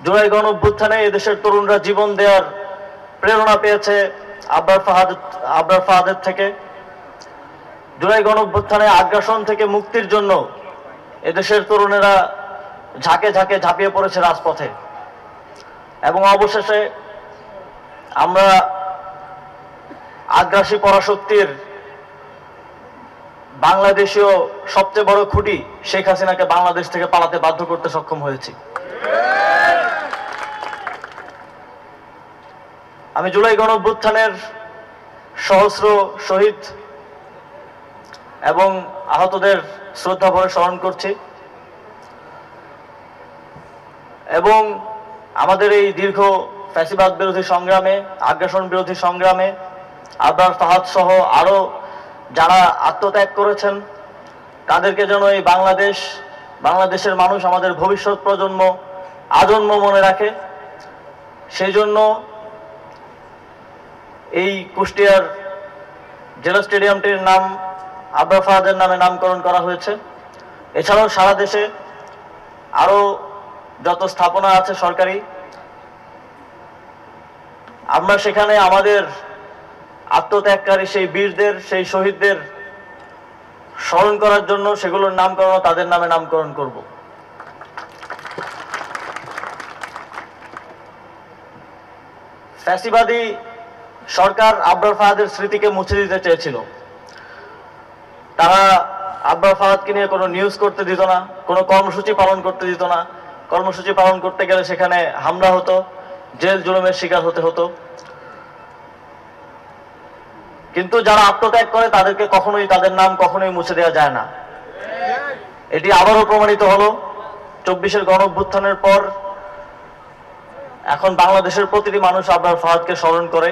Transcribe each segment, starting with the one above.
জুলাই গণ অভ্যুত্থানে এদেশের তরুণরা জীবন দেওয়ার প্রেরণা পেয়েছে আবরার ফাহাদের থেকে। জুলাই গণ অভ্যুত্থানে আগ্রাসন থেকে মুক্তির জন্য এদেশের তরুণেরা ঝাঁকে ঝাঁকে ঝাঁপিয়ে পড়েছে রাজপথে, এবং অবশেষে আমরা আগ্রাসী পরাশক্তির বাংলাদেশীয় সবচেয়ে বড় খুঁটি শেখ হাসিনাকে বাংলাদেশ থেকে পালাতে বাধ্য করতে সক্ষম হয়েছি। আমি জুলাই গণ অভ্যুত্থানের সহস্র শহীদ এবং আহতদের শ্রদ্ধা ভরে স্মরণ করছি, এবং আমাদের এই দীর্ঘ ফ্যাসিবাদ বিরোধী সংগ্রামে, আগ্রাসন বিরোধী সংগ্রামে আবরার ফাহাদ সহ আরো যারা আত্মত্যাগ করেছেন তাদেরকে যেন এই বাংলাদেশের মানুষ, আমাদের ভবিষ্যৎ প্রজন্ম আজন্ম মনে রাখে। সেই জন্য এই কুষ্টিয়ার জেলা স্টেডিয়ামটির নাম আবরার ফাহাদের নামে নামকরণ করা হয়েছে। এছাড়াও সারা দেশে আরো যত স্থাপনা আছে সরকারি, আমরা সেখানে আমাদের আত্মত্যাগকারী সেই বীরদের, সেই শহীদদের স্মরণ করার জন্য সেগুলোর নামকরণ তাদের নামে নামকরণ করব। ফ্যাসিবাদী সরকার আবরার ফাহাদের স্মৃতিকে মুছে দিতে চেয়েছিল। তারা আবরার ফাহাদকে নিয়ে কোনো নিউজ করতে দিত না, কোনো কর্মসূচি পালন করতে দিত না। কর্মসূচি পালন করতে গেলে সেখানে হামলা হতো, জেল জুলুমের শিকার হতে হতো। কিন্তু যারা আত্মত্যাগ করে তাদেরকে তাদের নাম কখনোই মুছে দেওয়া যায় না। এটি আবারও প্রমাণিত হলো 24-এর গণ অভ্যুত্থানের পর। এখন বাংলাদেশের প্রতিটি মানুষ আবরার ফাহাদকে স্মরণ করে।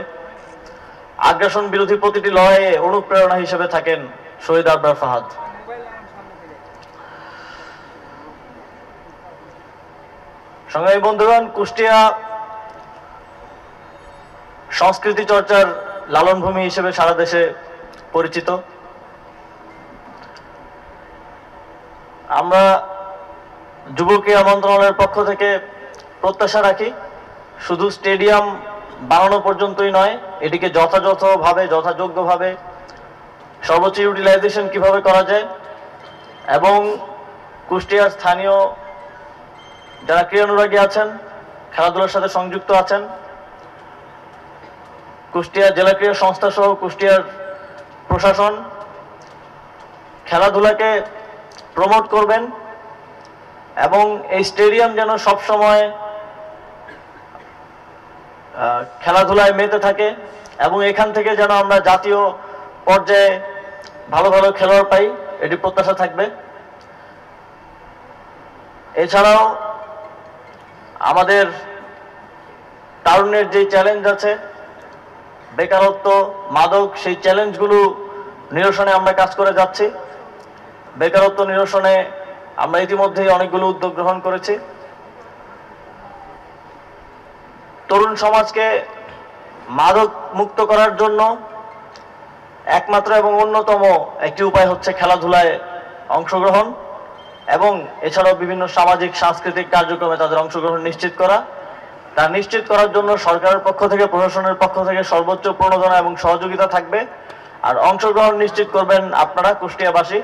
আগ্রাসন বিরোধী প্রতিটি লড়াইয়ে অনুপ্রেরণা হিসেবে থাকেন শহীদ আবরার ফাহাদ। সংগ্রামী বন্ধুগণ, কুষ্টিয়া সংস্কৃতি চর্চার লালন ভূমি হিসেবে সারা দেশে পরিচিত। আমরা যুব ক্রীড়া মন্ত্রণালয়ের পক্ষ থেকে প্রত্যাশা রাখি শুধু স্টেডিয়াম বানানো পর্যন্তই নয়, এটিকে যথাযোগ্যভাবে সর্বোচ্চ ইউটিলাইজেশন কিভাবে করা যায়, এবং কুষ্টিয়ার স্থানীয় যারা ক্রীড়ানুরাগী আছেন, খেলাধুলার সাথে সংযুক্ত আছেন, কুষ্টিয়া জেলা ক্রীড়া সংস্থা সহ কুষ্টিয়ার প্রশাসন খেলাধুলাকে প্রমোট করবেন, এবং এই স্টেডিয়াম যেন সবসময় খেলাধুলায় মেতে থাকে, এবং এখান থেকে যেন আমরা জাতীয় পর্যায়ে ভালো ভালো খেলোয়াড় পাই, এটি প্রত্যাশা থাকবে। এছাড়াও আমাদের তারুণ্যের যে চ্যালেঞ্জ আছে, বেকারত্ব, মাদক, সেই চ্যালেঞ্জগুলো নিরসনে আমরা কাজ করে যাচ্ছি। বেকারত্ব নিরসনে আমরা ইতিমধ্যেই অনেকগুলো উদ্যোগ গ্রহণ করেছি। তরুণ সমাজকে মাদক মুক্ত করার জন্য একমাত্র এবং অন্যতম একটি উপায় হচ্ছে খেলাধুলায় অংশগ্রহণ, এবং এছাড়াও বিভিন্ন সামাজিক সাংস্কৃতিক কার্যক্রমে তাদের অংশগ্রহণ নিশ্চিত করা। তা নিশ্চিত করার জন্য সরকারের পক্ষ থেকে, প্রশাসনের পক্ষ থেকে সর্বোচ্চ প্রণোদনা এবং সহযোগিতা থাকবে। আর অংশগ্রহণ নিশ্চিত করবেন আপনারা কুষ্টিয়াবাসী।